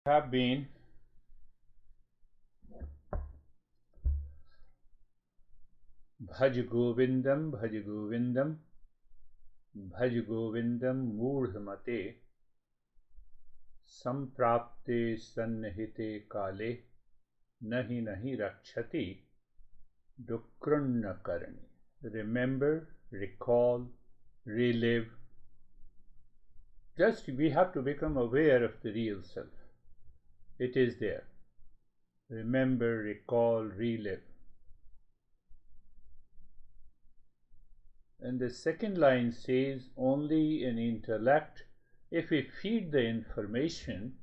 Have been Bhaj Govindam, Bhaj Govindam, Bhaj Govindam, Moodhamate, Samprapte Sannihite Kale, Nahi Nahi Rakshati, Dukrunna Karani. Remember, recall, relive. Just we have to become aware of the real self. It is there. Remember, recall, relive. And the second line says, only in intellect, if we feed the information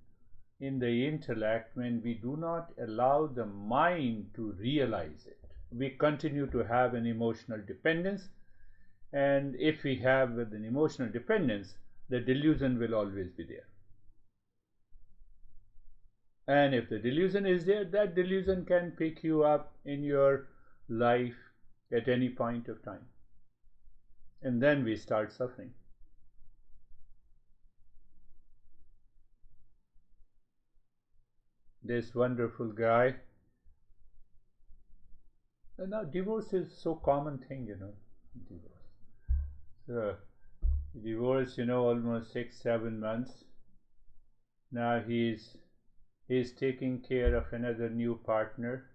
in the intellect, when we do not allow the mind to realize it, we continue to have an emotional dependence. And if we have an emotional dependence, the delusion will always be there. And if the delusion is there, that delusion can pick you up in your life at any point of time. And then we start suffering. This wonderful guy. And now divorce is so common thing, divorce. So divorce, almost 6-7 months. Now he's taking care of another new partner.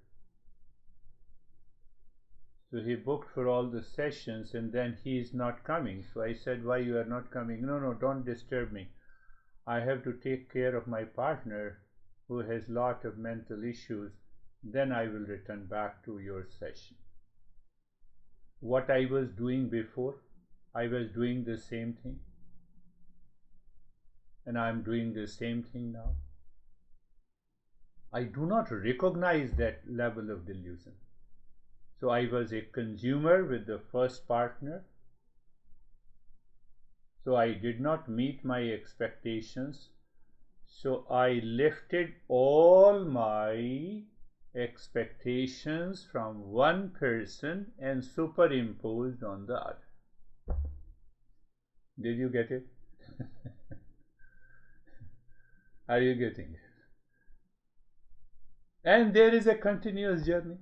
So he booked for all the sessions and then he is not coming. So I said, why you are not coming? No, don't disturb me. I have to take care of my partner who has lot of mental issues. Then I will return back to your session. What I was doing before, I was doing the same thing. And I am doing the same thing now. I do not recognize that level of delusion. So I was a consumer with the first partner. So I did not meet my expectations. So I lifted all my expectations from one person and superimposed on the other. Did you get it? Are you getting it? And there is a continuous journey.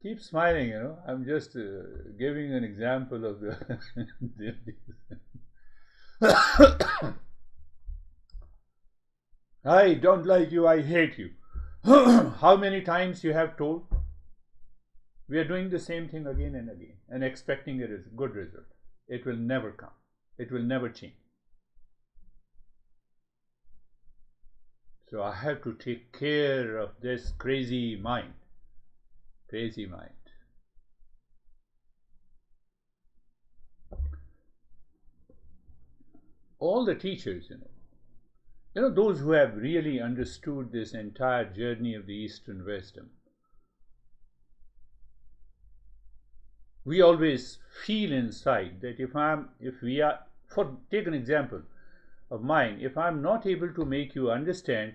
Keep smiling, I'm just giving an example of the I don't like you, I hate you. How many times you have told? We are doing the same thing again and again and expecting a good result. It will never come. It will never change. So I have to take care of this crazy mind. Crazy mind. All the teachers, those who have really understood this entire journey of the Eastern wisdom, we always feel inside that take an example of mine, if I'm not able to make you understand,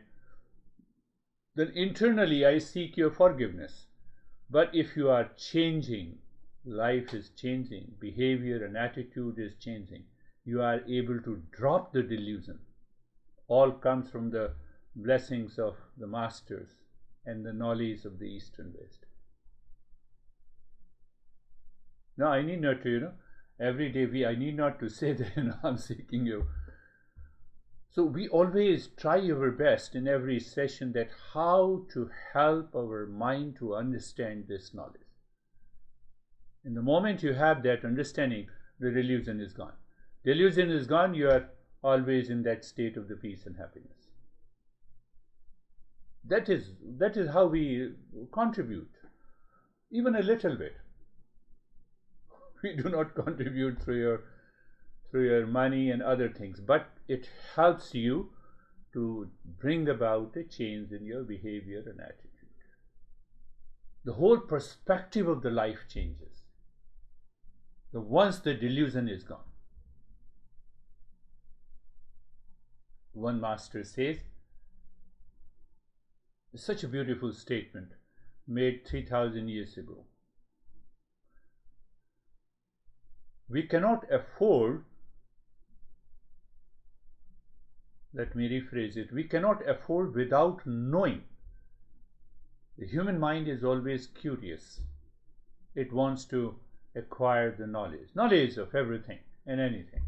then internally I seek your forgiveness. But if you are changing, life is changing, behavior and attitude is changing, you are able to drop the delusion. All comes from the blessings of the masters and the knowledge of the Eastern wisdom. Now I need not to, every day I need not to say that I'm seeking you. So we always try our best in every session that how to help our mind to understand this knowledge. In the moment you have that understanding, the delusion is gone. Delusion is gone, you are always in that state of the peace and happiness. That is how we contribute, even a little bit. We do not contribute through your money and other things, but it helps you to bring about a change in your behavior and attitude. The whole perspective of the life changes once the delusion is gone. One master says, such a beautiful statement made 3,000 years ago. We cannot afford let me rephrase it, we cannot afford without knowing. The human mind is always curious. It wants to acquire the knowledge of everything and anything.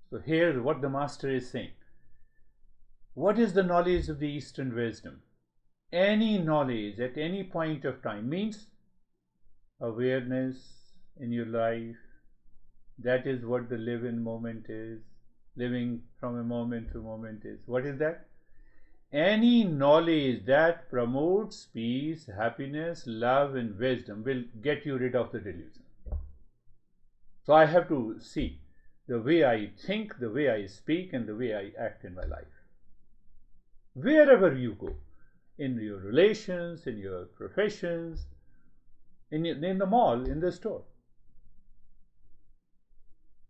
So here what the master is saying, what is the knowledge of the Eastern wisdom? Any knowledge at any point of time means awareness in your life. That is what the live-in moment is. Living from a moment to moment is. What is that? Any knowledge that promotes peace, happiness, love and wisdom will get you rid of the delusion. So I have to see the way I think, the way I speak and the way I act in my life. Wherever you go, in your relations, in your professions, in the mall, in the store,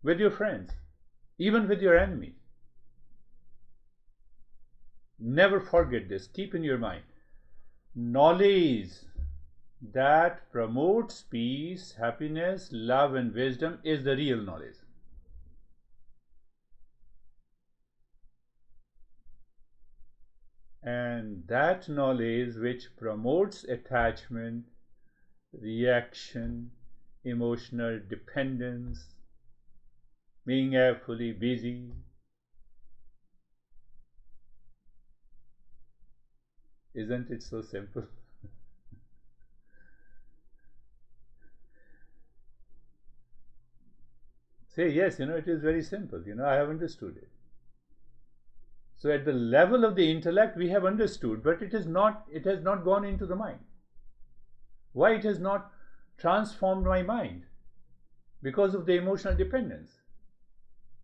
with your friends, even with your enemies. Never forget this. Keep in your mind. Knowledge that promotes peace, happiness, love and wisdom is the real knowledge. And that knowledge which promotes attachment, reaction, emotional dependence, being fully busy, isn't it so simple? Say yes, it is very simple. I have understood it. So at the level of the intellect we have understood, but it has not gone into the mind. Why it has not transformed my mind? Because of the emotional dependence.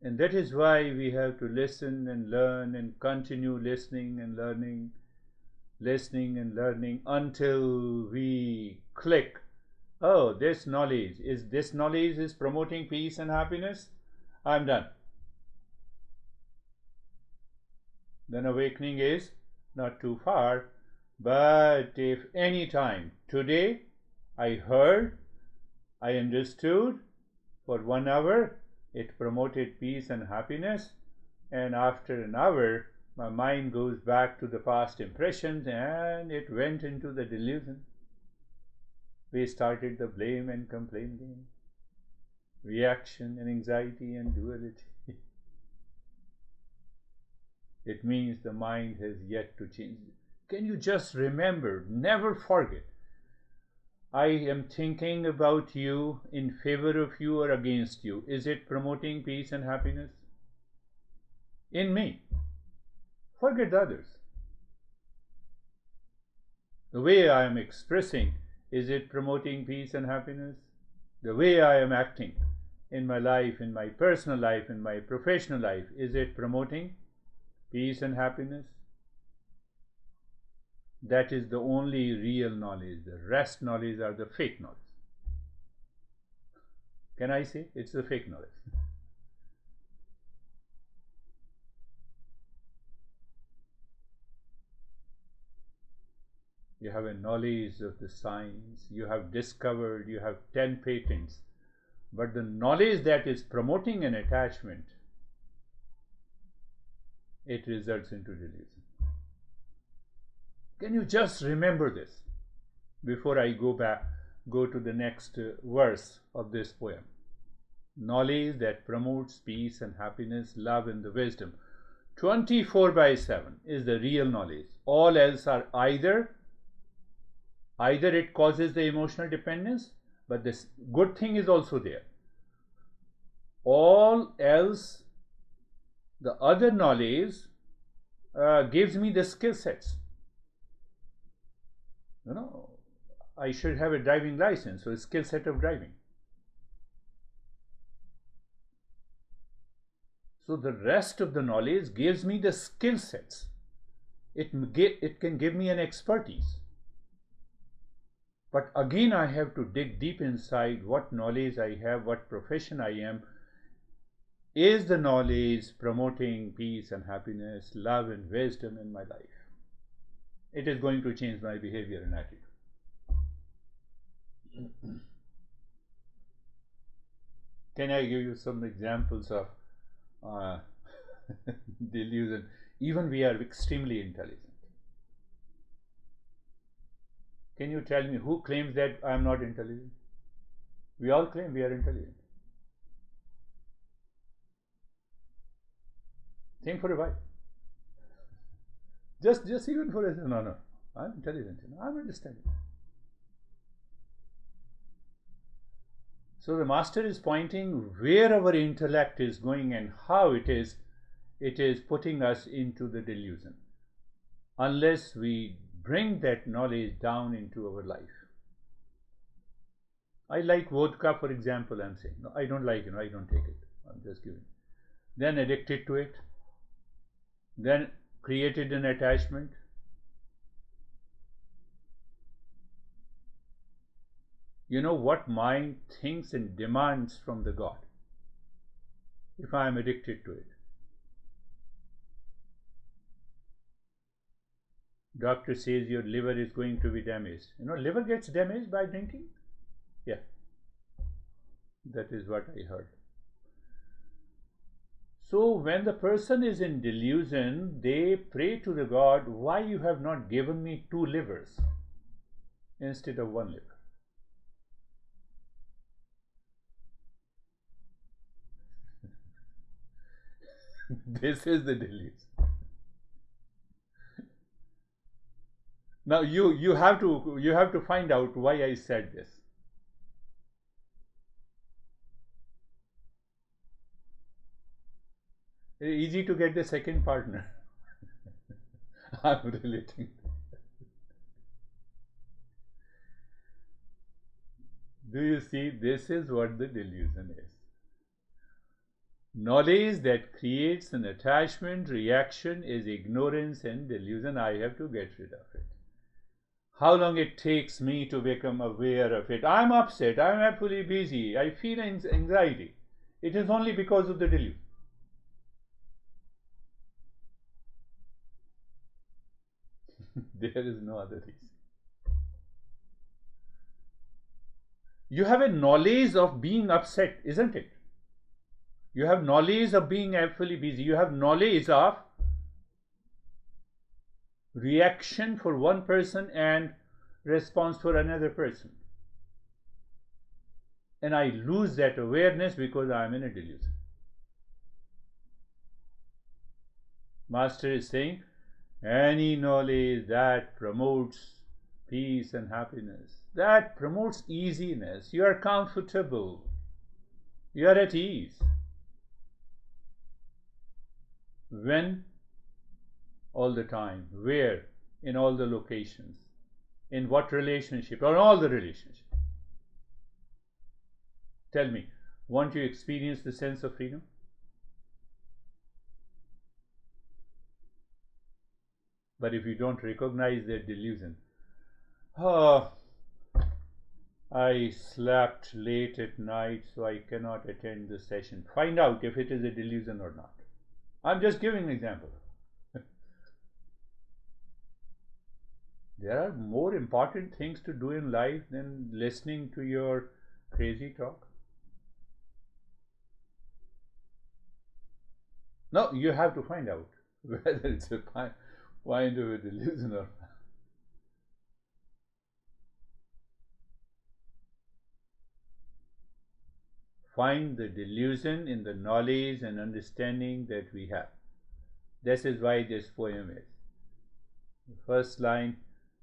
And that is why we have to listen and learn and continue listening and learning until we click. Oh, this knowledge is promoting peace and happiness. I'm done. Then awakening is not too far. But if any time today I heard, I understood for 1 hour, it promoted peace and happiness, and after an hour my mind goes back to the past impressions and it went into the delusion. We started the blame and complaint game, reaction and anxiety and duality. It means the mind has yet to change. Can you just remember, never forget, I am thinking about you, in favor of you or against you. Is it promoting peace and happiness? In me. Forget others. The way I am expressing, is it promoting peace and happiness? The way I am acting in my life, in my personal life, in my professional life, is it promoting peace and happiness? That is the only real knowledge. The rest knowledge are the fake knowledge. Can I say? It's the fake knowledge. You have a knowledge of the science, you have discovered, you have 10 patents, but the knowledge that is promoting an attachment, it results into delusion. Can you just remember this before I go to the next verse of this poem? Knowledge that promotes peace and happiness, love and the wisdom, 24/7 is the real knowledge. All else are either it causes the emotional dependence, but this good thing is also there. All else, the other knowledge gives me the skill sets. I should have a driving license, so a skill set of driving. So the rest of the knowledge gives me the skill sets. It can give me an expertise. But again I have to dig deep inside what knowledge I have, what profession I am. Is the knowledge promoting peace and happiness, love and wisdom in my life? It is going to change my behavior and attitude. Can I give you some examples of Delusion. Even we are extremely intelligent. Can you tell me who claims that I am not intelligent? We all claim we are intelligent. Think for a while. Just even for a second. No, I'm intelligent. I'm understanding. So the master is pointing where our intellect is going and how it is putting us into the delusion. Unless we bring that knowledge down into our life. I like vodka, for example, I'm saying. No, I don't like it, I don't take it. I'm just giving. Then addicted to it. Then created an attachment. You know what mind thinks and demands from the God if I am addicted to it? Doctor says your liver is going to be damaged. Liver gets damaged by drinking? Yeah. That is what I heard. So when the person is in delusion, they pray to the God, why you have not given me 2 livers instead of 1 liver? This is the delusion. Now you have to find out why I said this. Easy to get the second partner. I'm relating. Do you see? This is what the delusion is. Knowledge that creates an attachment reaction is ignorance and delusion. I have to get rid of it. How long it takes me to become aware of it? I'm upset. I'm absolutely busy. I feel anxiety. It is only because of the delusion. There is no other reason. You have a knowledge of being upset, isn't it? You have knowledge of being absolutely busy. You have knowledge of reaction for one person and response for another person. And I lose that awareness because I am in a delusion. Master is saying, any knowledge that promotes peace and happiness, that promotes easiness, you are comfortable, you are at ease. When? All the time. Where? In all the locations. In what relationship? Or all the relationships. Tell me, won't you experience the sense of freedom? But if you don't recognize that delusion, I slept late at night, so I cannot attend the session. Find out if it is a delusion or not. I'm just giving an example. There are more important things to do in life than listening to your crazy talk. No, you have to find out whether it's a point of a delusion or not. Find the delusion in the knowledge and understanding that we have. This is why this poem is. The first line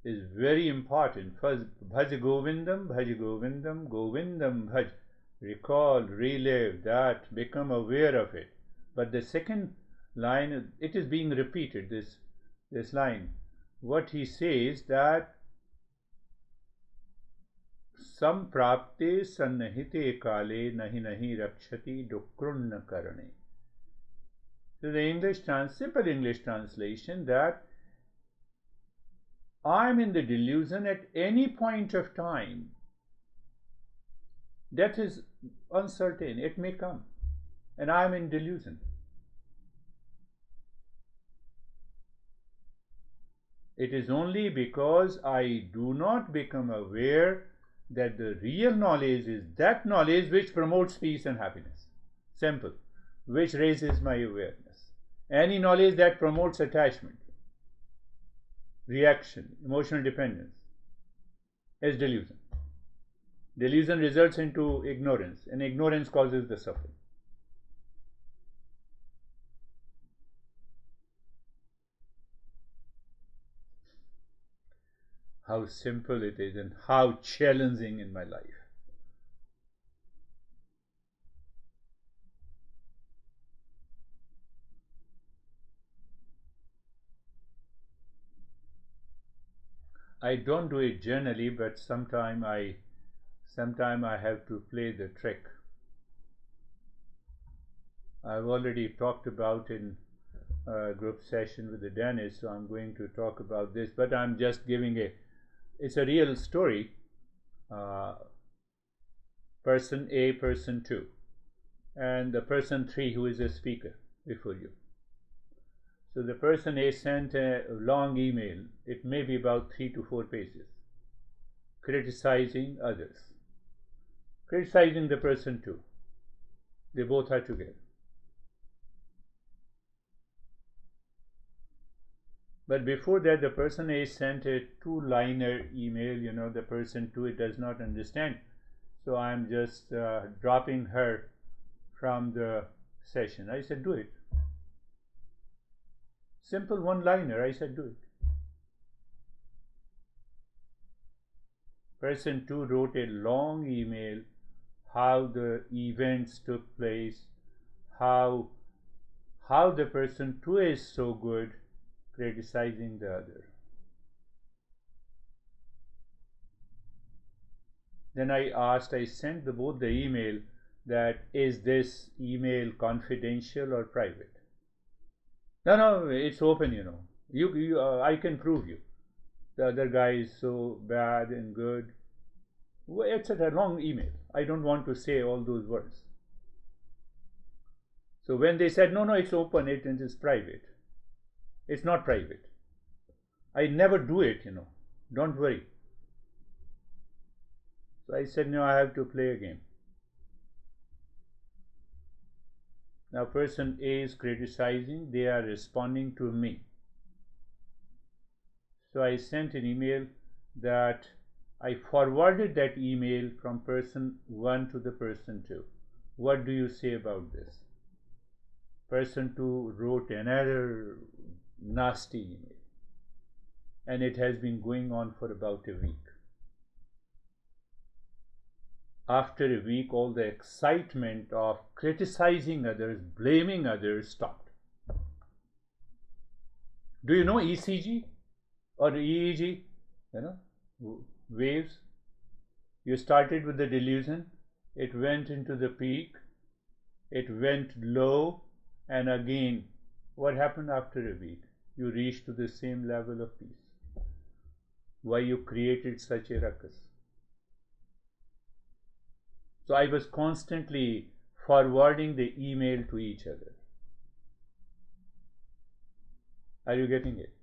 is very important. First, bhaj govindam, govindam bhaj. Recall, relive that, become aware of it. But the second line, it is being repeated, this line. What he says that samprapte sannahite kale nahi nahi rakshati dukrunna karane. So the simple English translation that I am in the delusion at any point of time. Death is uncertain, it may come, and I am in delusion. It is only because I do not become aware that the real knowledge is that knowledge which promotes peace and happiness. Simple. Which raises my awareness. Any knowledge that promotes attachment, reaction, emotional dependence is delusion. Delusion results into ignorance, and ignorance causes the suffering. How simple it is and how challenging in my life. I don't do it generally, but sometime I have to play the trick. I've already talked about in a group session with the Dennis, so I'm going to talk about this, but I'm just giving it's a real story. Uh, person A, person 2, and the person 3 who is a speaker before you. So the person A sent a long email, it may be about 3 to 4 pages, criticizing others, criticizing the person 2. They both are together. But before that, the person A sent a 2-liner email, the person 2 it does not understand. So I'm just dropping her from the session. I said, do it. Simple 1-liner, I said, do it. Person 2 wrote a long email, how the events took place, how the person 2 is so good, criticizing the other. Then I sent both the email that is this email confidential or private? No, it's open. I can prove you. The other guy is so bad and good. It's a long email. I don't want to say all those words. So when they said, no, it's open, it is private. It's not private. I never do it, Don't worry. So I said, no, I have to play a game. Now person A is criticizing, they are responding to me. So I sent an email that I forwarded that email from person 1 to the person 2. What do you say about this? Person 2 wrote another nasty email, and it has been going on for about a week. After a week, all the excitement of criticizing others, blaming others stopped. Do you know ECG or EEG? Waves. You started with the delusion, it went into the peak, it went low, and again, what happened after a week? You reached to the same level of peace. Why you created such a ruckus? So I was constantly forwarding the email to each other. Are you getting it?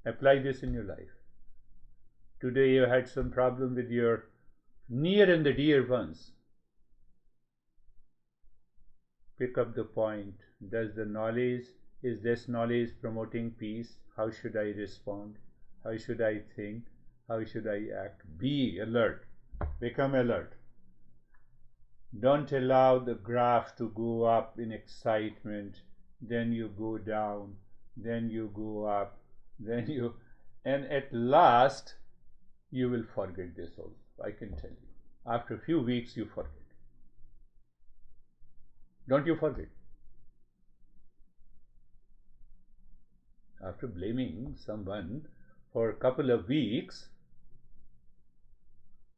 Apply this in your life. Today you had some problem with your near and the dear ones. Pick up the point. Is this knowledge promoting peace? How should I respond? How should I think? How should I act? Be alert. Become alert. Don't allow the graph to go up in excitement, then you go down, then you go up, and at last you will forget this also. I can tell you. After a few weeks you forget. Don't you forget? After blaming someone for a couple of weeks,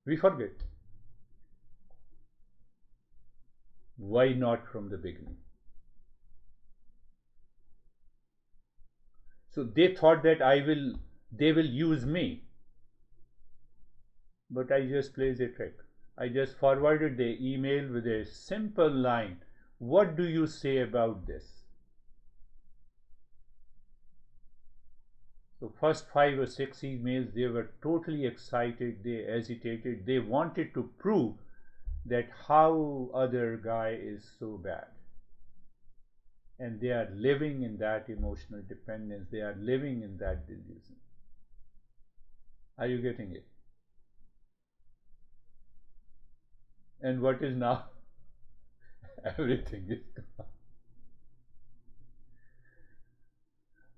we forget. Why not from the beginning? So they thought that they will use me. But I just played a trick. I just forwarded the email with a simple line. What do you say about this? So first 5 or 6 emails, they were totally excited, they hesitated, they wanted to prove that how other guy is so bad. and they are living in that emotional dependence, they are living in that delusion. Are you getting it? And what is now? Everything is gone.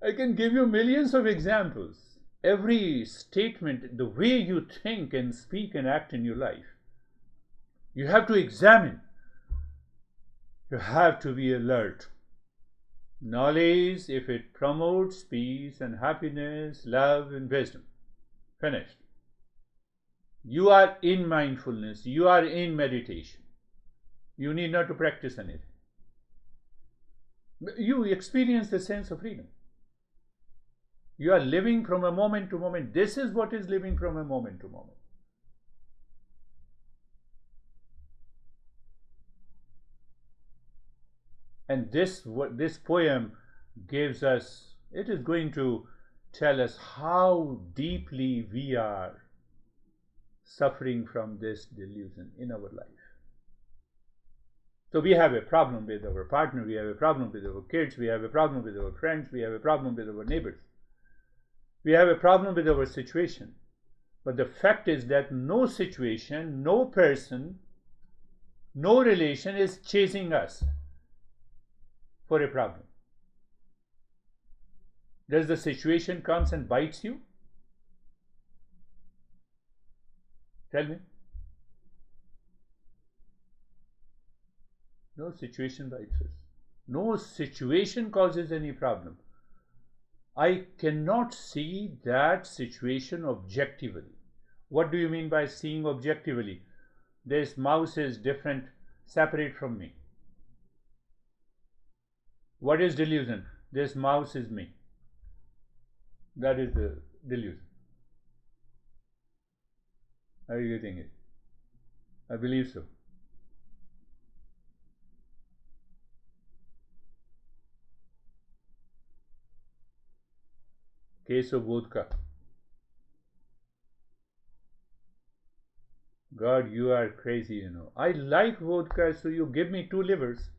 I can give you millions of examples. Every statement, the way you think and speak and act in your life, you have to examine. You have to be alert. Knowledge, if it promotes peace and happiness, love and wisdom, finished. You are in mindfulness, you are in meditation. You need not to practice anything. You experience the sense of freedom. You are living from a moment to moment. This is what is living from a moment to moment. And this poem gives us, it is going to tell us how deeply we are suffering from this delusion in our life. So we have a problem with our partner, we have a problem with our kids, we have a problem with our friends, we have a problem with our neighbors. We have a problem with our situation. But the fact is that no situation, no person, no relation is chasing us for a problem. Does the situation comes and bites you? Tell me. No situation bites us. No situation causes any problem. I cannot see that situation objectively. What do you mean by seeing objectively? This mouse is different, separate from me. What is delusion? This mouse is me. That is the delusion. Are you getting it? I believe so. Case of vodka. God, you are crazy, you know. I like vodka, so you give me 2 livers.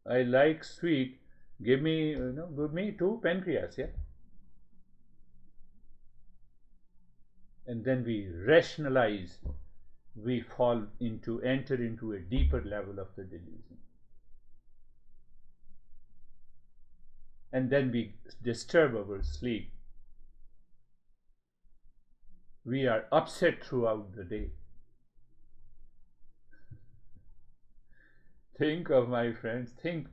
I like sweet. Give me 2 pancreas, yeah. And then we rationalize. We enter into a deeper level of the delusion. And then we disturb our sleep. We are upset throughout the day. Think of, my friends, think.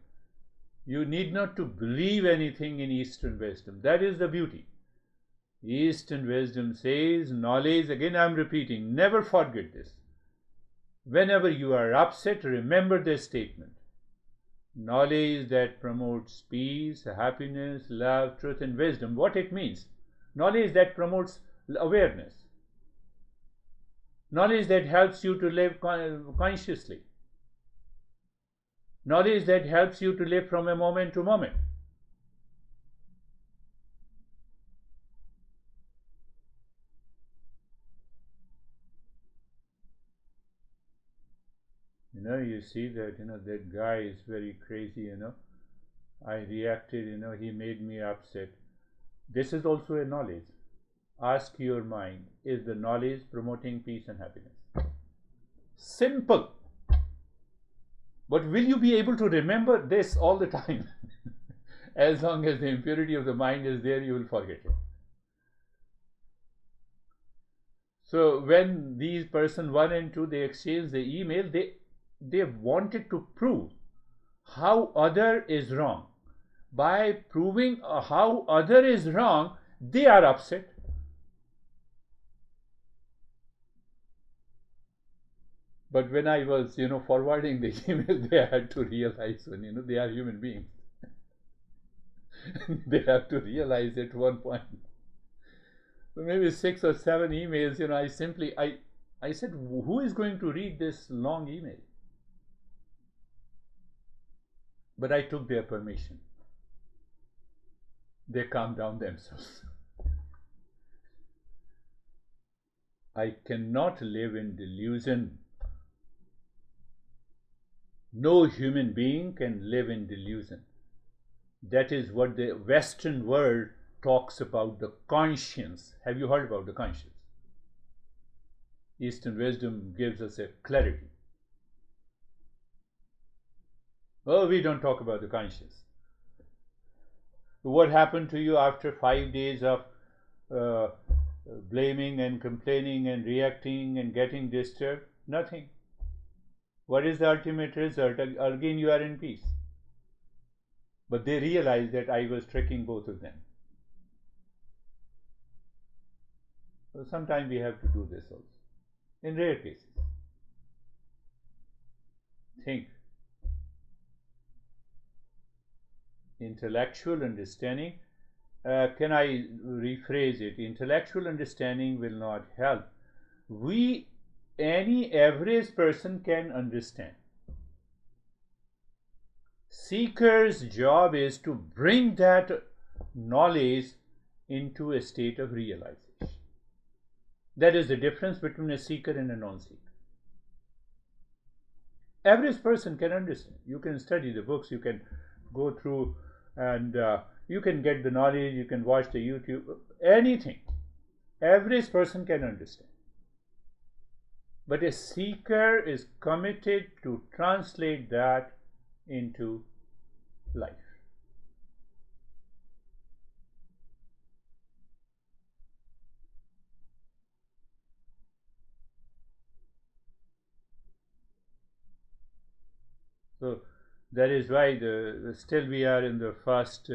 You need not to believe anything in Eastern wisdom. That is the beauty. Eastern wisdom says knowledge, again I am repeating, never forget this. Whenever you are upset, remember this statement. Knowledge that promotes peace, happiness, love, truth and wisdom. What it means? Knowledge that promotes awareness. Knowledge that helps you to live consciously. Knowledge that helps you to live from a moment to moment. You see that, that guy is very crazy, I reacted, he made me upset. This is also a knowledge. Ask your mind, is the knowledge promoting peace and happiness? Simple. But will you be able to remember this all the time? As long as the impurity of the mind is there, you will forget it. So when these person 1 and 2, they exchanged the email, they wanted to prove how other is wrong. By proving how other is wrong, they are upset. But when I was, forwarding the email, they had to realize, they are human beings. They have to realize at one point. So maybe 6 or 7 emails, I said, who is going to read this long email? But I took their permission. They calmed down themselves. I cannot live in delusion. No human being can live in delusion. That is what the Western world talks about, the conscience. Have you heard about the conscience? Eastern wisdom gives us a clarity. Oh, we don't talk about the conscience. What happened to you after 5 days of uh, blaming and complaining and reacting and getting disturbed? Nothing. What is the ultimate result? Again, you are in peace. But they realized that I was tricking both of them. So sometimes we have to do this also. In rare cases. Think. Intellectual understanding. Can I rephrase it? Intellectual understanding will not help. Any average person can understand. Seeker's job is to bring that knowledge into a state of realization. That is the difference between a seeker and a non-seeker. Average person can understand. You can study the books, you can go through and you can get the knowledge, you can watch the YouTube, anything. Average person can understand. But a seeker is committed to translate that into life. So that is why still we are in the first.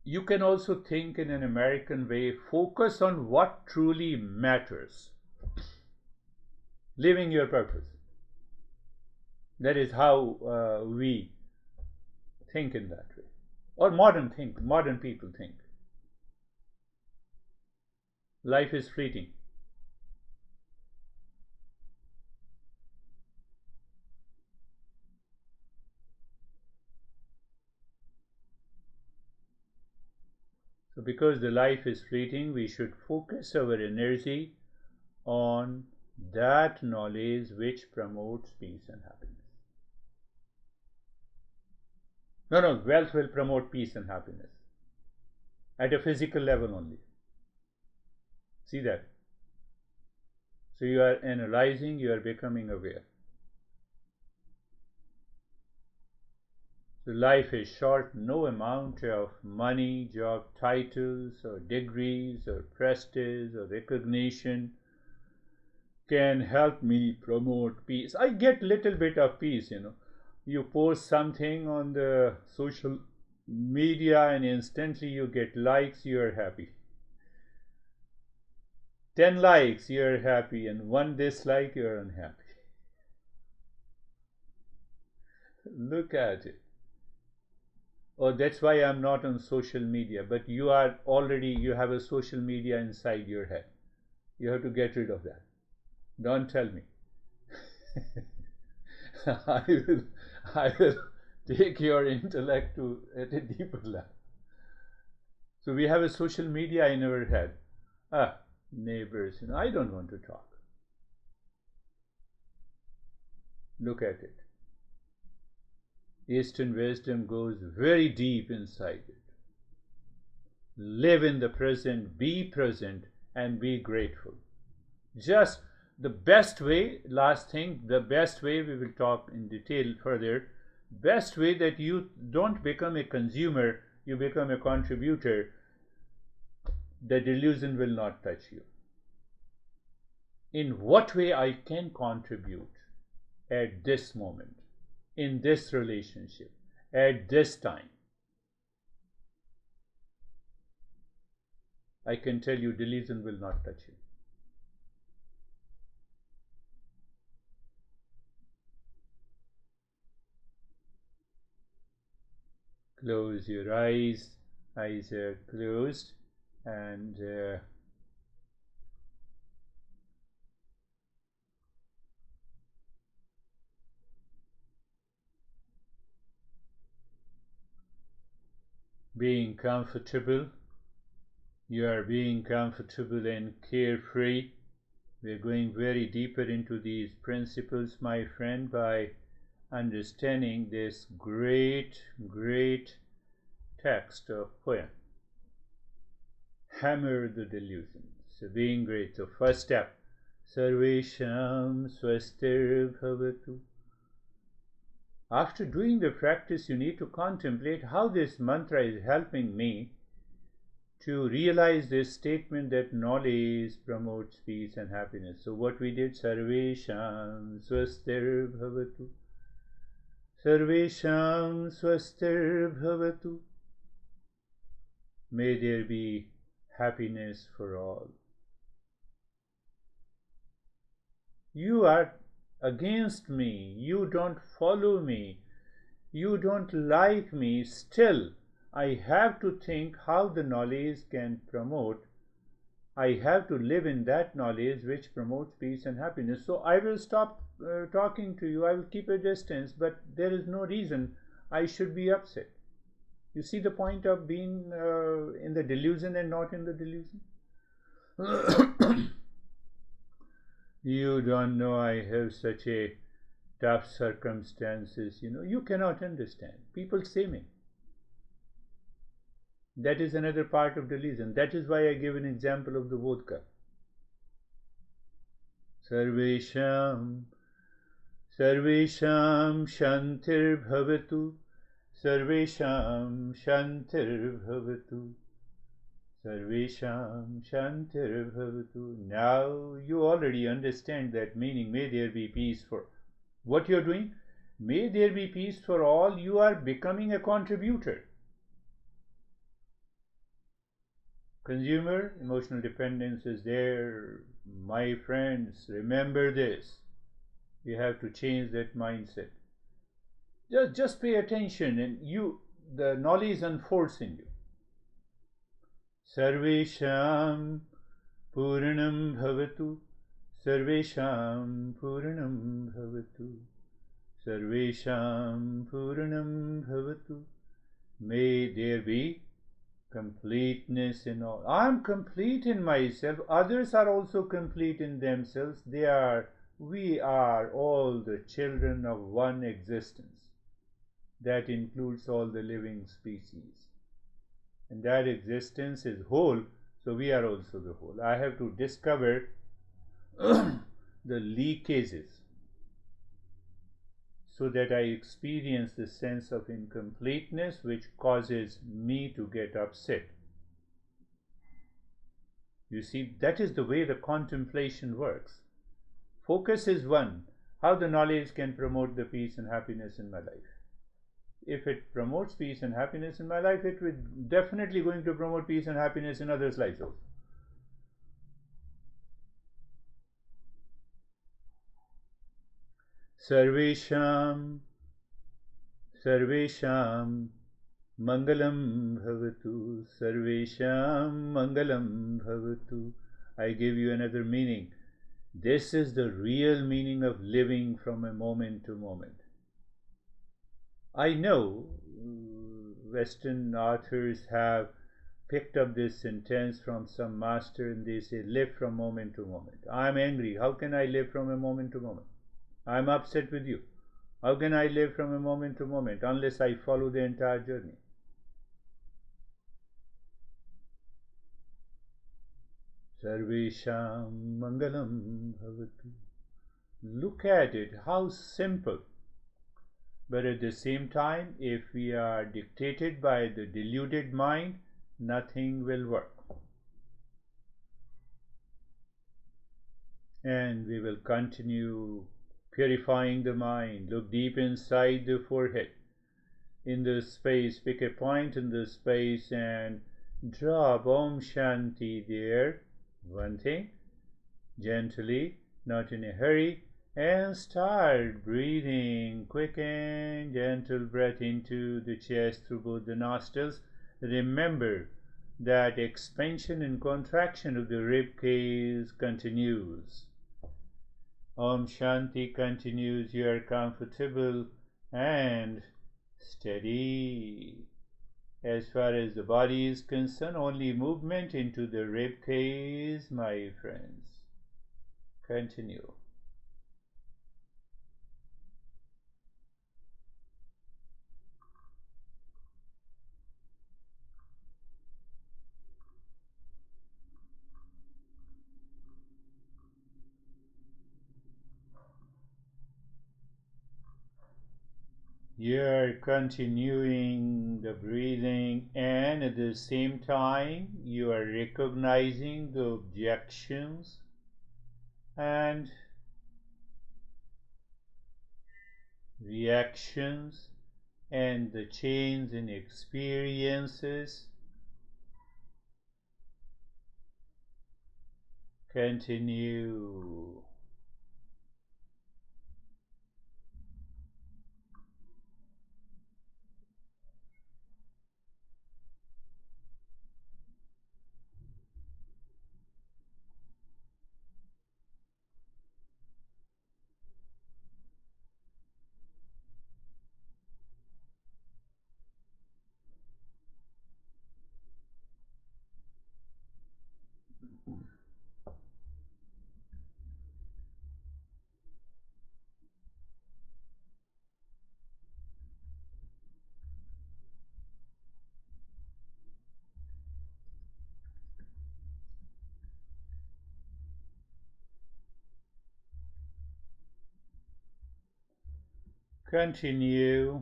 You can also think in an American way, focus on what truly matters. Living your purpose. That is how we think in that way. Or modern people think. Life is fleeting. So because the life is fleeting, we should focus our energy on that knowledge which promotes peace and happiness. No, wealth will promote peace and happiness at a physical level only. See that? So you are analyzing, you are becoming aware. So life is short. No amount of money, job titles, or degrees, or prestige, or recognition can help me promote peace. I get little bit of peace, You post something on the social media and instantly you get likes, you are happy. 10 likes, you are happy, and 1 dislike, you are unhappy. Look at it. Oh, that's why I'm not on social media. But you have a social media inside your head. You have to get rid of that. Don't tell me. I will take your intellect to at a deeper level. So we have a social media in our head. Neighbors, I don't want to talk. Look at it. Eastern wisdom goes very deep inside it. Live in the present, and be grateful. Just the best way, last thing, the best way, we will talk in detail further, best way that you don't become a consumer, you become a contributor, the delusion will not touch you. In what way I can contribute at this moment, in this relationship, at this time? I can tell you delusion will not touch you. Close your eyes. Eyes are closed, and being comfortable, You are being comfortable and carefree. We are going very deeper into these principles, my friend, by understanding this great, great text of poem. Hammer the delusions. So being great. So first step, Sarvesham Swastir Bhavatu. After doing the practice, you need to contemplate how this mantra is helping me to realize this statement that knowledge promotes peace and happiness. So what we did, Sarvesham Swastir Bhavatu. Sarvesham Swastir Bhavatu. May there be happiness for all. You are against me, you don't follow me, you don't like me, still I have to think how the knowledge can promote. I have to live in that knowledge which promotes peace and happiness. So I will stop talking to you, I will keep a distance, but there is no reason I should be upset. You see the point of being in the delusion and not in the delusion? You don't know I have such a tough circumstances, you cannot understand. People say me. That is another part of delusion. That is why I give an example of the vodka. Sarvesham, Sarvesham Shantir Bhavatu, Sarvesham Shantir Bhavatu, Sarvesham Shantir Bhavatu. Now you already understand that meaning. May there be peace for what you are doing. May there be peace for all. You are becoming a contributor. Consumer emotional dependence is there. My friends, remember this. You have to change that mindset. Just pay attention, and the knowledge unfolds in you. Sarvesham Purnam Bhavatu, Sarvesham Purnam Bhavatu, Sarvesham Purnam Bhavatu. May there be completeness in all. I am complete in myself. Others are also complete in themselves. We are all the children of one existence. That includes all the living species. And that existence is whole, so we are also the whole. I have to discover the leakages so that I experience the sense of incompleteness which causes me to get upset. You see, that is the way the contemplation works. Focus is one, how the knowledge can promote the peace and happiness in my life. If it promotes peace and happiness in my life, it will definitely going to promote peace and happiness in others' lives also. Sarvesham, Sarvesham, Mangalam Bhavatu, Sarvesham, Mangalam Bhavatu. I give you another meaning. This is the real meaning of living from a moment to moment. I know Western authors have picked up this sentence from some master and they say, live from moment to moment. I'm angry. How can I live from a moment to moment? I'm upset with you. How can I live from a moment to moment unless I follow the entire journey? Sarvesham Mangalam Bhavatu. Look at it, how simple. But at the same time, if we are dictated by the deluded mind, nothing will work. And we will continue purifying the mind. Look deep inside the forehead, in the space, pick a point in the space and drop Om Shanti there. One thing, gently, not in a hurry, and start breathing. Quick and gentle breath into the chest through both the nostrils. Remember that expansion and contraction of the rib cage continues. Om Shanti continues. You are comfortable and steady. As far as the body is concerned, only movement into the rib cage, my friends. Continue. You're continuing the breathing, and at the same time, you are recognizing the objections and reactions and the change in experiences. Continue. Continue.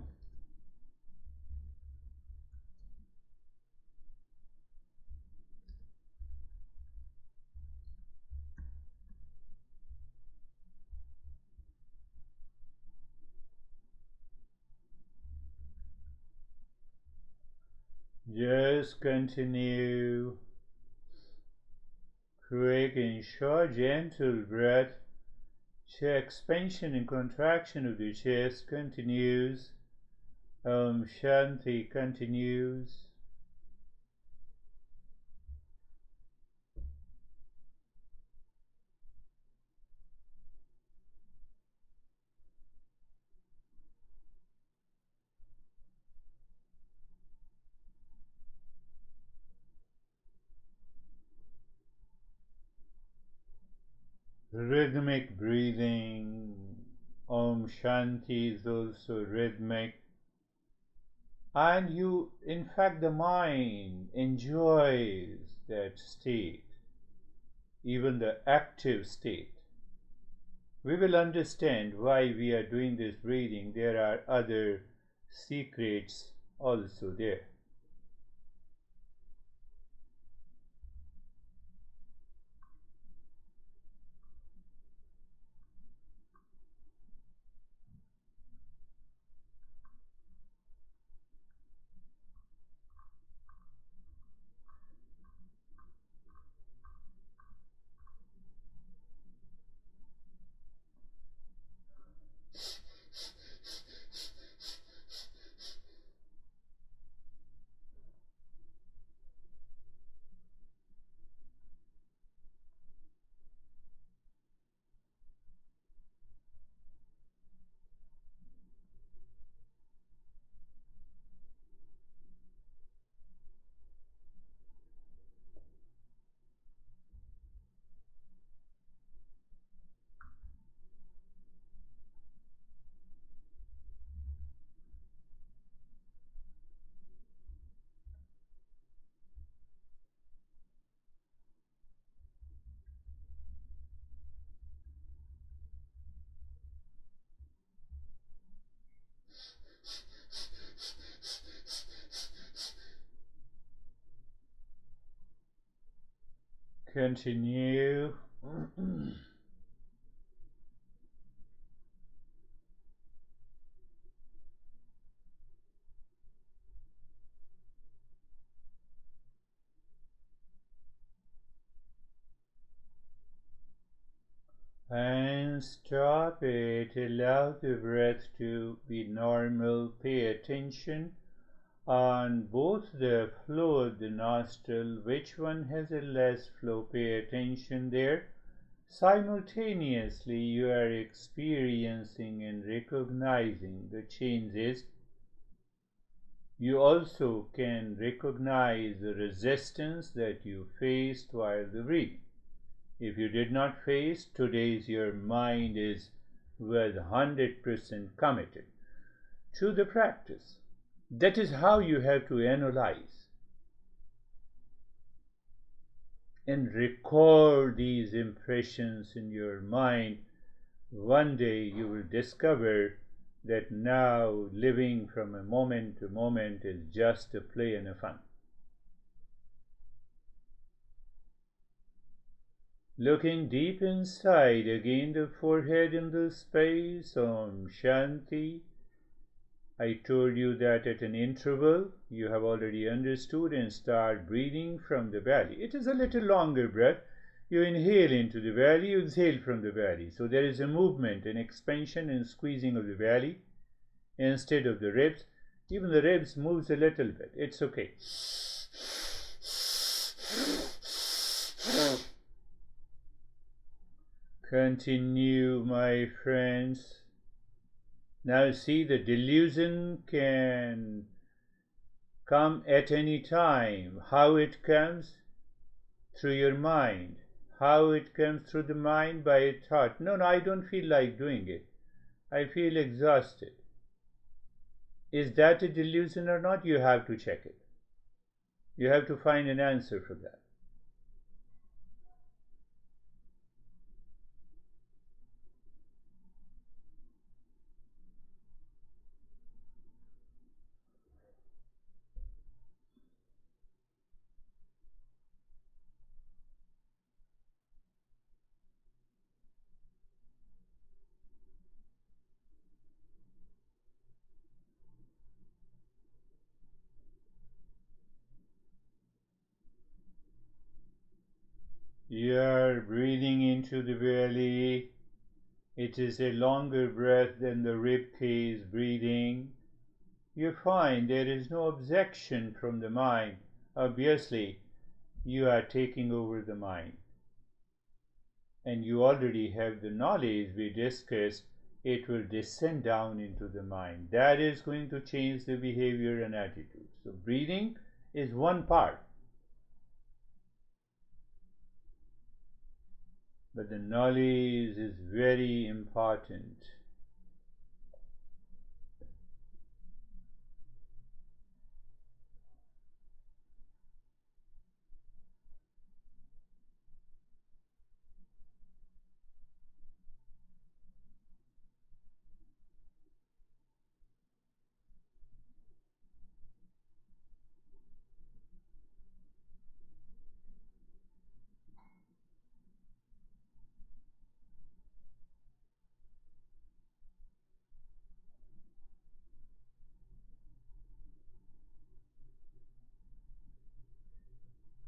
Just continue. Quick and short, gentle breath. Expansion and contraction of the chest continues. Shanti continues. Rhythmic breathing. Om Shanti is also rhythmic. And you, in fact, the mind enjoys that state, even the active state. We will understand why we are doing this breathing. There are other secrets also there. Continue. And stop it. Allow the breath to be normal. Pay attention on both the flow of the nostril, which one has a less flow. Pay attention there. Simultaneously, you are experiencing and recognizing the changes You also can recognize the resistance that you faced while the breathing. If you did not face, today's your mind is with 100% committed to the practice. That is how you have to analyze and record these impressions in your mind. One day you will discover that now living from a moment to moment is just a play and a fun. Looking deep inside, again the forehead in the space, Om Shanti. I told you that at an interval you have already understood, and start breathing from the belly. It is a little longer breath. You inhale into the belly, you exhale from the belly. So there is a movement, an expansion and squeezing of the belly instead of the ribs. Even the ribs moves a little bit. It's okay. Continue, my friends. Now see, the delusion can come at any time. How it comes? Through your mind. How it comes through the mind? By a thought. No, I don't feel like doing it. I feel exhausted. Is that a delusion or not? You have to check it. You have to find an answer for that. You are breathing into the belly. It is a longer breath than the rib cage breathing. You find there is no objection from the mind. Obviously, you are taking over the mind. And you already have the knowledge we discussed. It will descend down into the mind. That is going to change the behavior and attitude. So breathing is one part. But the knowledge is very important.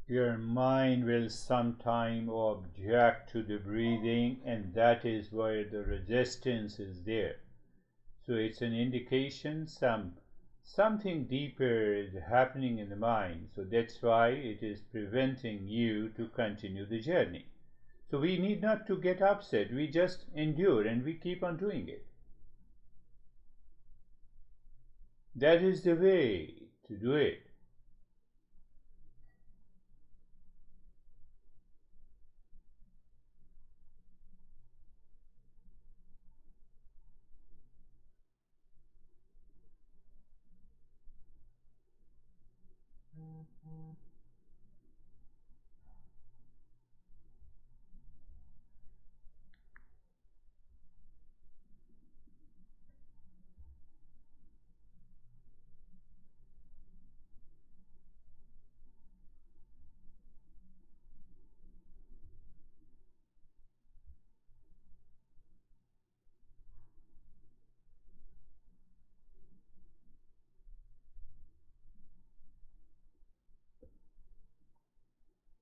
Your mind will sometime object to the breathing, and that is where the resistance is there. So it's an indication something deeper is happening in the mind. So that's why it is preventing you to continue the journey. So we need not to get upset. We just endure and we keep on doing it. That is the way to do it.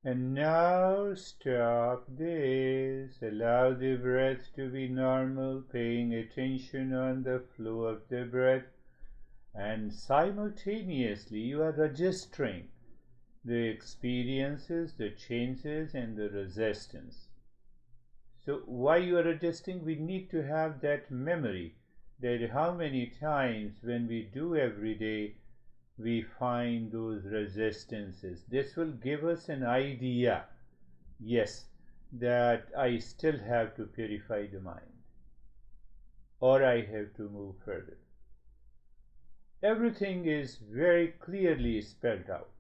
And now stop this. Allow the breath to be normal, paying attention on the flow of the breath, and simultaneously you are registering the experiences, the changes, and the resistance. So why you are adjusting? We need to have that memory that how many times when we do every day we find those resistances. This will give us an idea, yes, that I still have to purify the mind, or I have to move further. Everything is very clearly spelled out.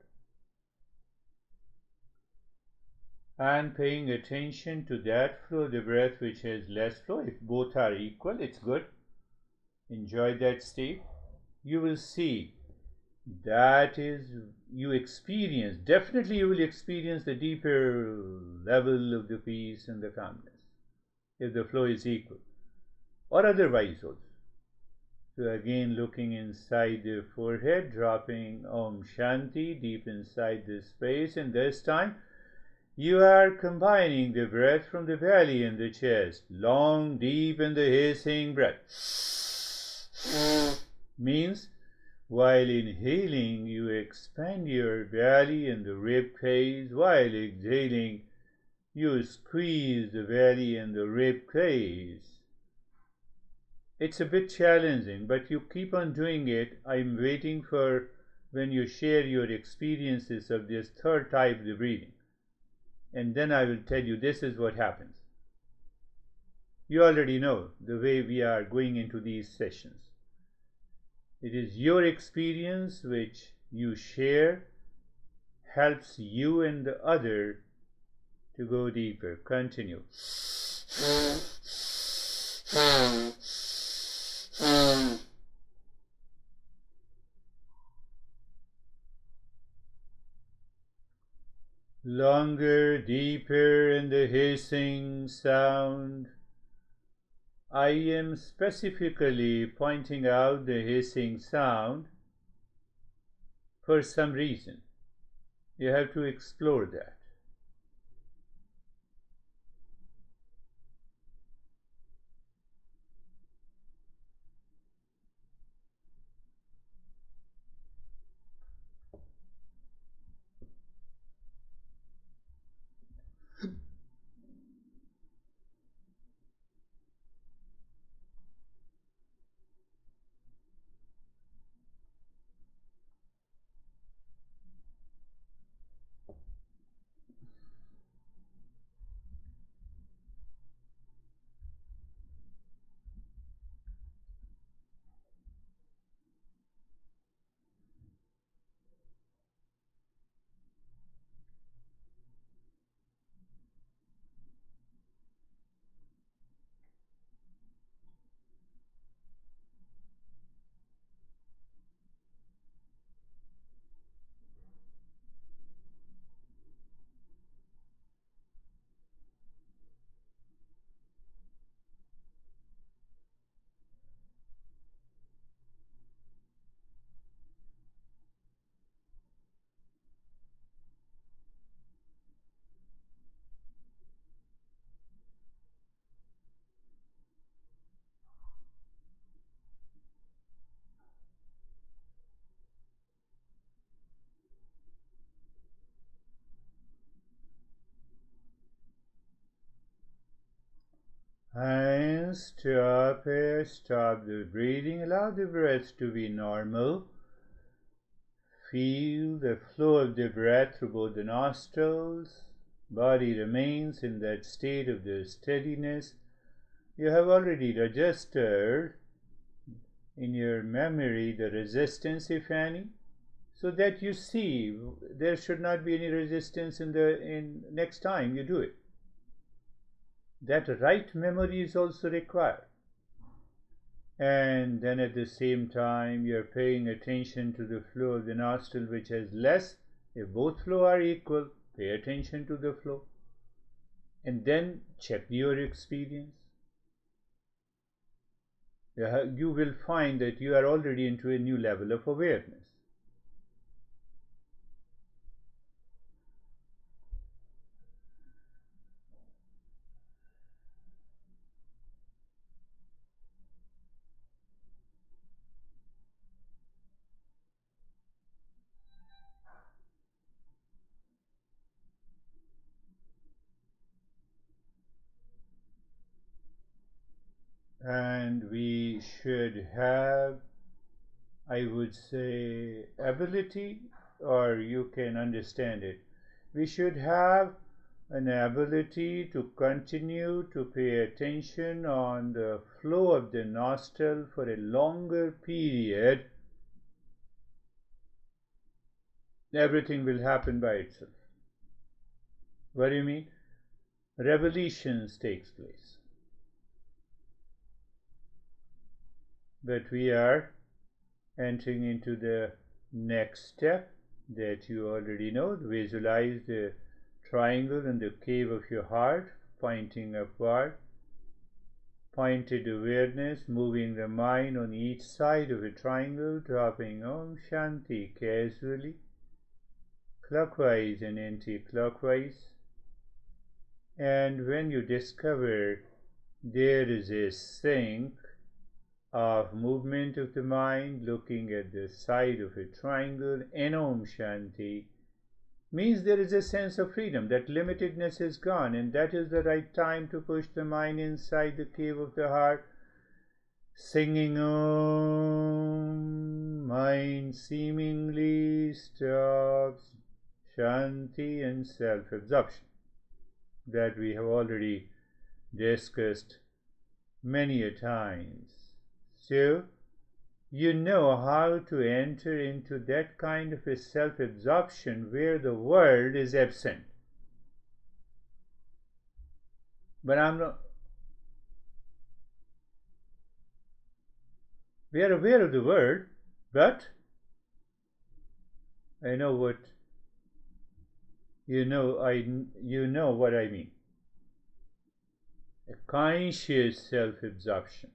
And paying attention to that flow of the breath which has less flow, if both are equal, it's good. Enjoy that state. You will see that is, you experience, definitely you will experience the deeper level of the peace and the calmness if the flow is equal, or otherwise also. So again, looking inside the forehead, dropping Om Shanti deep inside the space, and this time you are combining the breath from the belly and the chest, long, deep, and the hissing breath. Means while inhaling, you expand your belly and the rib cage. While exhaling, you squeeze the belly and the rib cage. It's a bit challenging, but you keep on doing it. I'm waiting for when you share your experiences of this third type of the breathing. And then I will tell you this is what happens. You already know the way we are going into these sessions. It is your experience which you share helps you and the other to go deeper. Continue. Longer, deeper in the hissing sound. I am specifically pointing out the hissing sound for some reason. You have to explore that. And stop it, stop the breathing, allow the breath to be normal. Feel the flow of the breath through both the nostrils. Body remains in that state of the steadiness. You have already registered in your memory the resistance, if any, so that you see there should not be any resistance in next time you do it. That right memory is also required. And then at the same time you're paying attention to the flow of the nostril which has less. If both flow are equal, pay attention to the flow. And then check your experience. You will find that you are already into a new level of awareness. And we should have I would say, ability, or you can understand it. We should have an ability to continue to pay attention on the flow of the nostril for a longer period. Everything will happen by itself. What do you mean? Revelations takes place. But we are entering into the next step that you already know. Visualize the triangle in the cave of your heart, pointing upward. Pointed awareness, moving the mind on each side of a triangle, dropping Om Shanti casually, clockwise and anti-clockwise. And when you discover there is a sync of movement of the mind, looking at the side of a triangle, and Om Shanti, means there is a sense of freedom, that limitedness is gone, and that is the right time to push the mind inside the cave of the heart, singing Om. Mind seemingly stops. Shanti and self-absorption, that we have already discussed many a times. So you know how to enter into that kind of a self-absorption where the world is absent. But we are aware of the world, but I know what you know what I mean. A conscious self-absorption.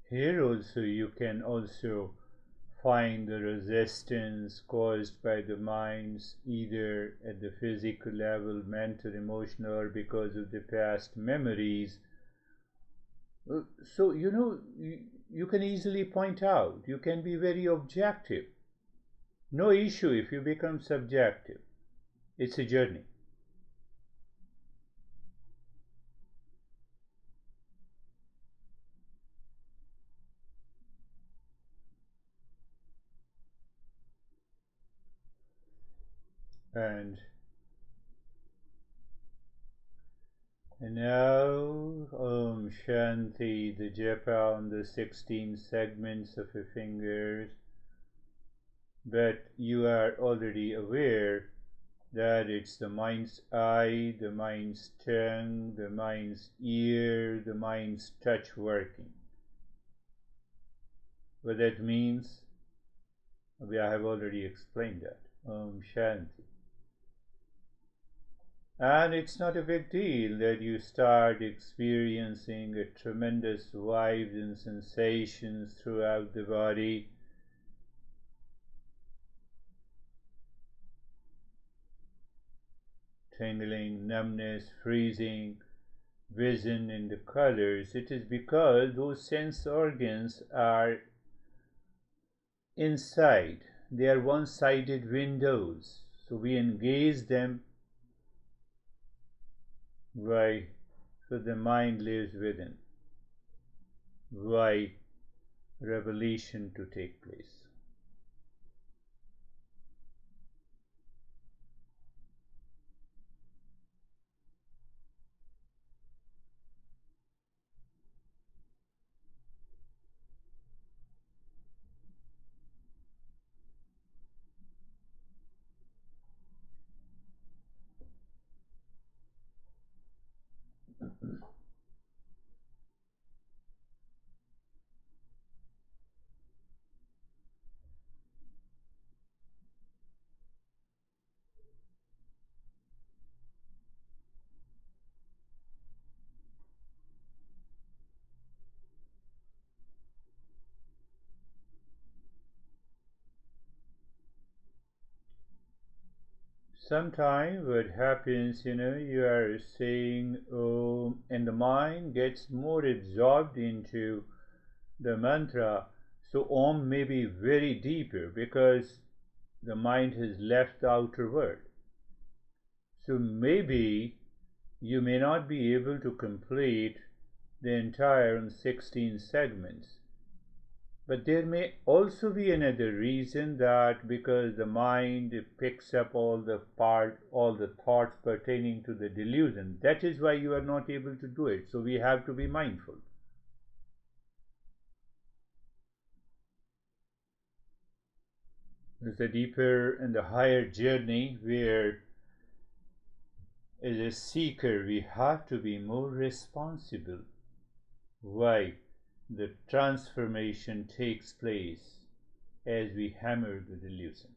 Here also you can also find the resistance caused by the minds, either at the physical level, mental, emotional, or because of the past memories. So you can easily point out, you can be very objective. No issue if you become subjective. It's a journey. And now, Om Shanti, the japa on the 16 segments of your fingers. But you are already aware that it's the mind's eye, the mind's tongue, the mind's ear, the mind's touch working. What that means, I have already explained that. Om Shanti. And it's not a big deal that you start experiencing a tremendous vibes and sensations throughout the body. Tingling, numbness, freezing, vision in the colors. It is because those sense organs are inside. They are one-sided windows. So we engage them. Why? So the mind lives within. Why? Revelation to take place. Sometimes what happens, you are saying and the mind gets more absorbed into the mantra. So Om may be very deeper because the mind has left the outer world. So maybe you may not be able to complete the entire 16 segments. But there may also be another reason, that because the mind picks up all the thoughts pertaining to the delusion, that is why you are not able to do it. So we have to be mindful. There's a deeper and a higher journey where, as a seeker, we have to be more responsible. Why? The transformation takes place as we hammer the delusion.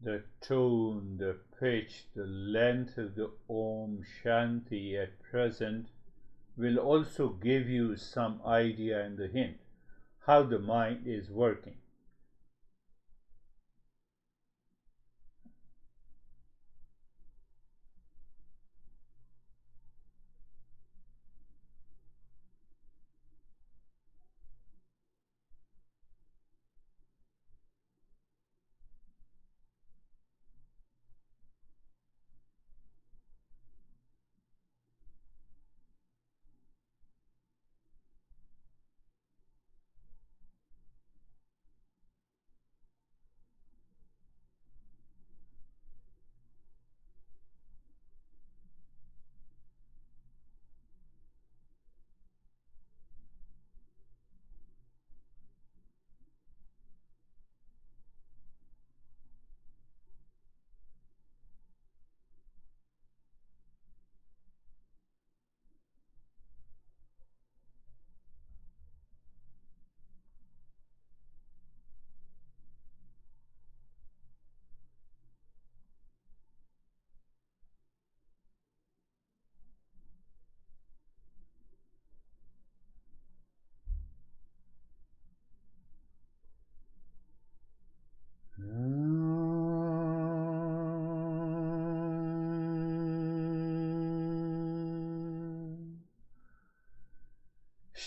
The tone, the pitch, the length of the Om Shanti at present will also give you some idea and the hint how the mind is working.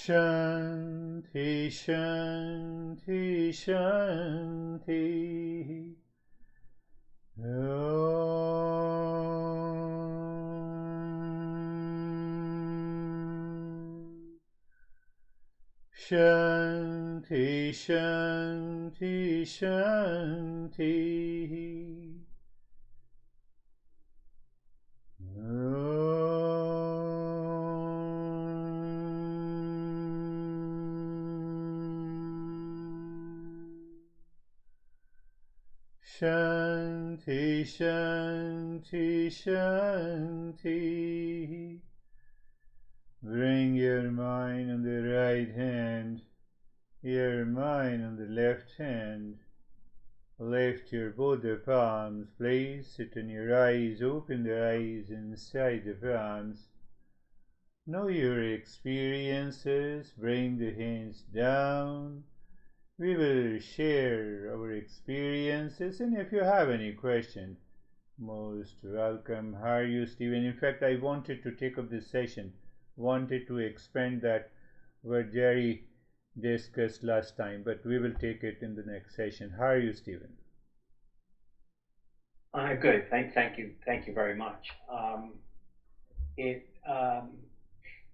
Shanti, Shanti, Shanti. Om. Shanti, Shanti, Shanti. Shanti, Shanti, Shanti. Bring your mind on the right hand, your mind on the left hand. Lift your both the palms, place it on your eyes, open the eyes inside the palms. Know your experiences, bring the hands down. We will share our experiences, and if you have any questions, most welcome. How are you, Stephen? In fact, I wanted to take up this session, wanted to expand that what Jerry discussed last time, but we will take it in the next session. How are you, Stephen? Good. Thank you very much.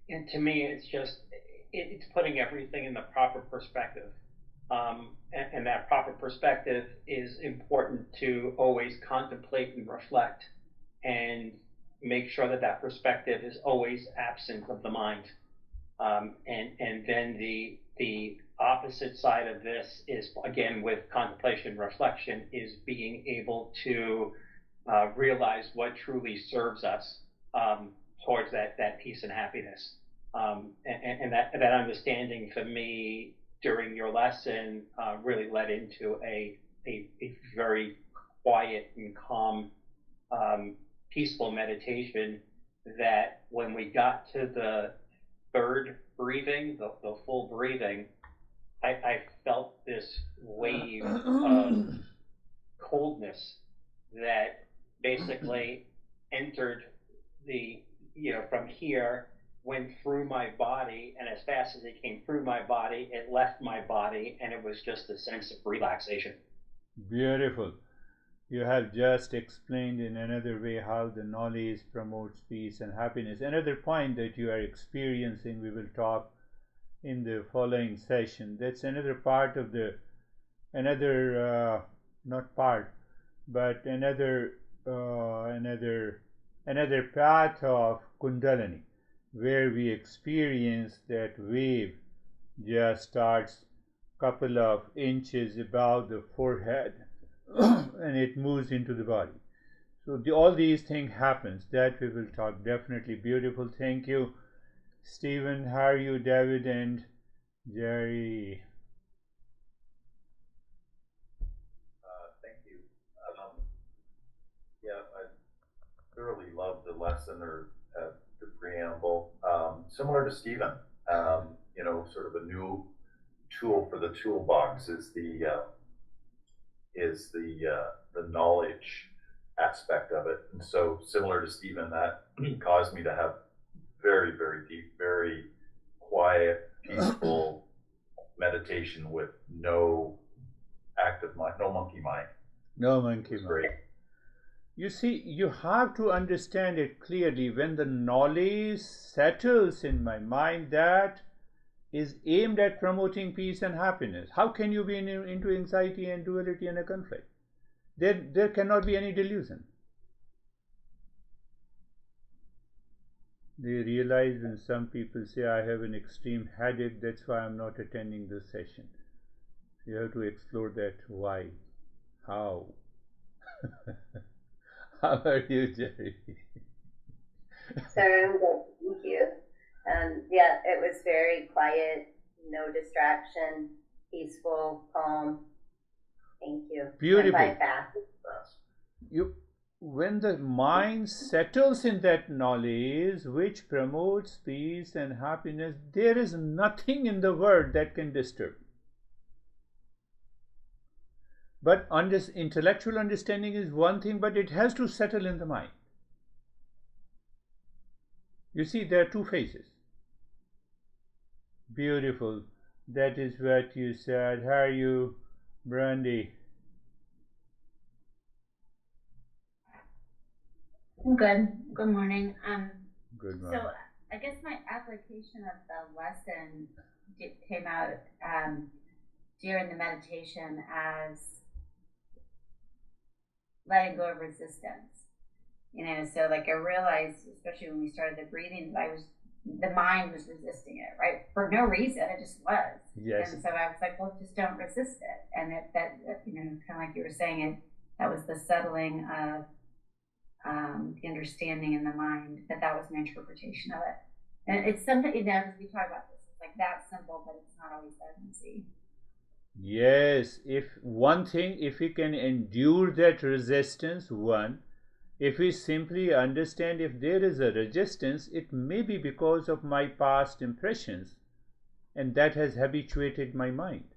And to me, it's putting everything in the proper perspective, and that proper perspective is important to always contemplate and reflect, and make sure that that perspective is always absent of the mind, and then the opposite side of this is, again, with contemplation reflection, is being able to realize what truly serves us towards that peace and happiness. And that understanding for me during your lesson really led into a very quiet and calm, peaceful meditation that when we got to the third breathing, the full breathing, I felt this wave of coldness that basically entered from here, went through my body, and as fast as it came through my body, it left my body, and it was just a sense of relaxation. Beautiful. You have just explained in another way how the knowledge promotes peace and happiness. Another point that you are experiencing, we will talk in the following session. That's another part of the, not part, but another path of kundalini, where we experience that wave just starts couple of inches above the forehead and it moves into the body. So all these things happens, that we will talk. Definitely beautiful. Thank you, Stephen. How are you, David and Jerry? Thank you. Yeah, I thoroughly love the lesson or the preamble. Similar to Stephen, sort of a new tool for the toolbox is the knowledge aspect of it. And so similar to Stephen, that caused me to have very, very deep, very quiet, peaceful meditation with no active mind, no monkey mind. No monkey mind. Great. You see, you have to understand it clearly. When the knowledge settles in my mind, that is aimed at promoting peace and happiness. How can you be into anxiety and duality and a conflict? There cannot be any delusion. They realize when some people say, I have an extreme headache, that's why I'm not attending this session. You have to explore that why, how. How are you, Jerry? So I'm good, thank you. Yeah, it was very quiet, no distraction, peaceful, calm. Thank you. Beautiful. And by fast. When the mind settles in that knowledge which promotes peace and happiness, there is nothing in the world that can disturb. But intellectual understanding is one thing, but it has to settle in the mind. You see, there are two phases. Beautiful. That is what you said. How are you, Brandy? Good. Good morning. Good morning. So I guess my application of the lesson came out during the meditation as letting go of resistance. So like I realized, especially when we started the breathing, that the mind was resisting it, right? For no reason, it just was. Yes. And so I was like, well, just don't resist it. And that kind of like you were saying, that was the settling of the understanding in the mind, that was my interpretation of it. And it's something, as we talk about this, it's like that simple, but it's not always that easy. Yes, if we can endure that resistance, if we simply understand if there is a resistance, it may be because of my past impressions, and that has habituated my mind.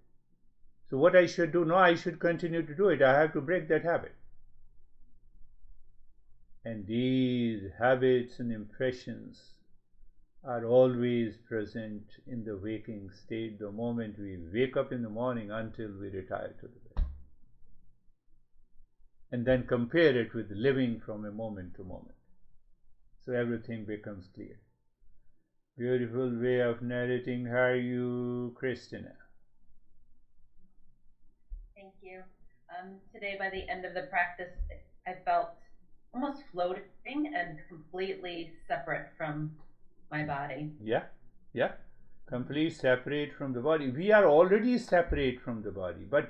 So what I should do? No, I should continue to do it. I have to break that habit. And these habits and impressions are always present in the waking state, the moment we wake up in the morning until we retire to the bed. And then compare it with living from a moment to moment. So everything becomes clear. Beautiful way of narrating. How are you, Christina? Thank you. Today, by the end of the practice, I felt almost floating and completely separate from my body. Yeah. Complete separate from the body. We are already separate from the body, but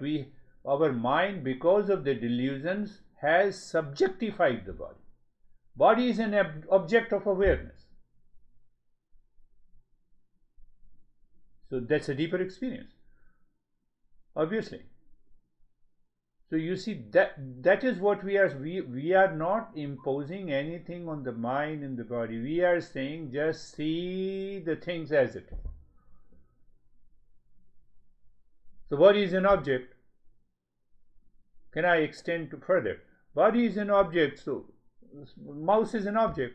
our mind, because of the delusions, has subjectified the body. Body is an object of awareness. So that's a deeper experience, obviously. So you see, that is what we are not imposing anything on the mind and the body. We are saying just see the things as it is. So body is an object. Can I extend to further? Body is an object, so mouse is an object.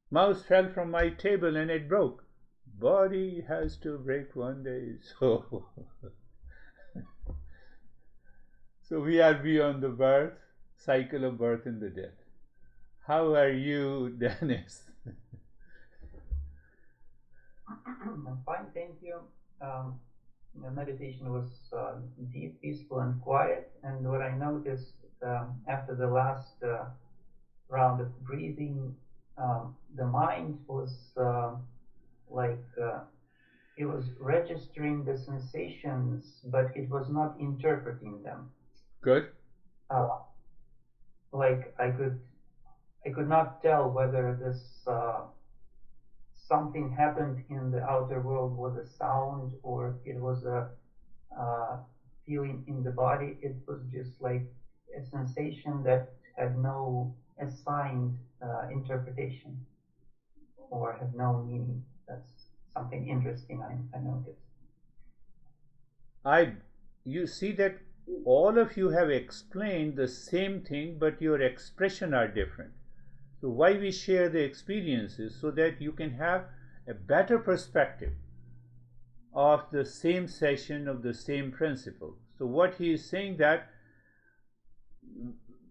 Mouse fell from my table and it broke. Body has to break one day, so so we are beyond the birth cycle of birth and the death. How are you, Dennis? I'm fine, thank you. The meditation was deep, peaceful, and quiet. And what I noticed after the last round of breathing, the mind was it was registering the sensations, but it was not interpreting them. Good. Like I could not tell whether this something happened in the outer world was a sound or it was a feeling in the body. It was just like a sensation that had no assigned interpretation or had no meaning. That's something interesting I noticed. You see that all of you have explained the same thing, but your expression are different. So why we share the experiences, so that you can have a better perspective of the same session, of the same principle. So what he is saying, that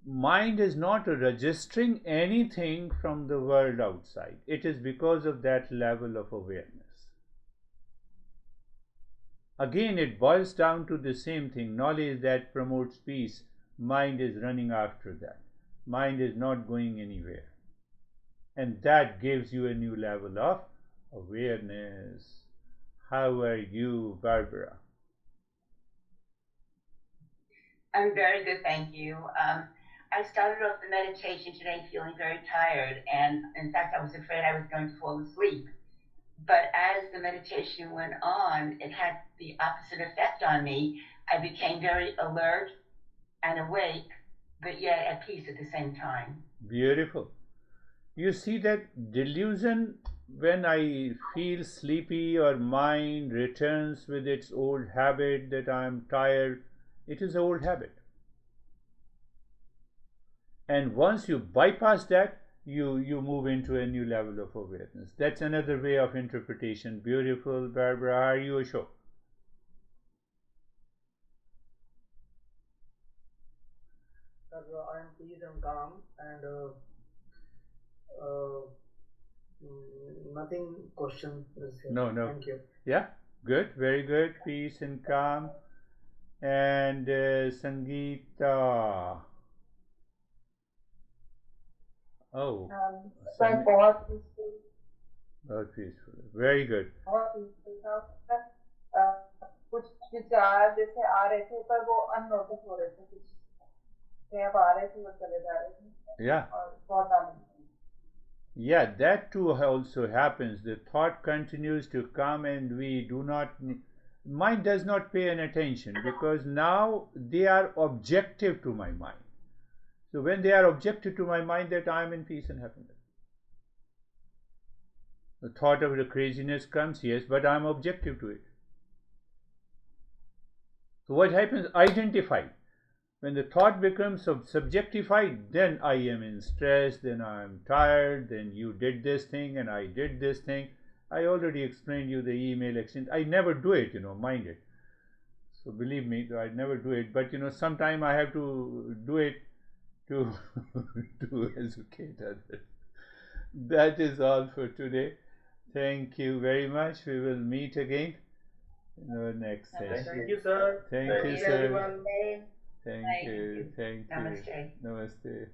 mind is not registering anything from the world outside. It is because of that level of awareness. Again, it boils down to the same thing. Knowledge that promotes peace, mind is running after that. Mind is not going anywhere. And that gives you a new level of awareness. How are you, Barbara? I'm very good, thank you. I started off the meditation today feeling very tired, and in fact, I was afraid I was going to fall asleep. But as the meditation went on, it had the opposite effect on me. I became very alert and awake, but yet at peace at the same time. Beautiful. You see that delusion, when I feel sleepy or mind returns with its old habit that I am tired, it is an old habit. And once you bypass that, you move into a new level of awareness. That's another way of interpretation. Beautiful, Barbara. Are you a show? I am peace and calm, and nothing question is here. No. Thank you. Yeah, good, very good. Peace and calm. And Sangeeta. Oh, sir बहुत peaceful, बहुत peaceful. Very good. बहुत peaceful था। कुछ विचार जैसे आ रहे थे पर वो अननोटिस हो रहे थे, कुछ अब आ रहे थे वो चले जा रहे थे। Yeah. और बहुत आनंद। Yeah, that too also happens. The thought continues to come and we do not, mind does not pay an attention, because now they are objective to my mind. So when they are objective to my mind, that I am in peace and happiness. The thought of the craziness comes, yes, but I am objective to it. So what happens? Identify. When the thought becomes subjectified, then I am in stress, then I am tired, then you did this thing and I did this thing. I already explained you the email exchange. I never do it, mind it. So believe me, I never do it. But sometime I have to do it to educate others. That is all for today. Thank you very much. We will meet again in our next session. Thank you, sir. Thank you, Thank you, sir. everyone. Thank you. Thank you. Namaste. Namaste.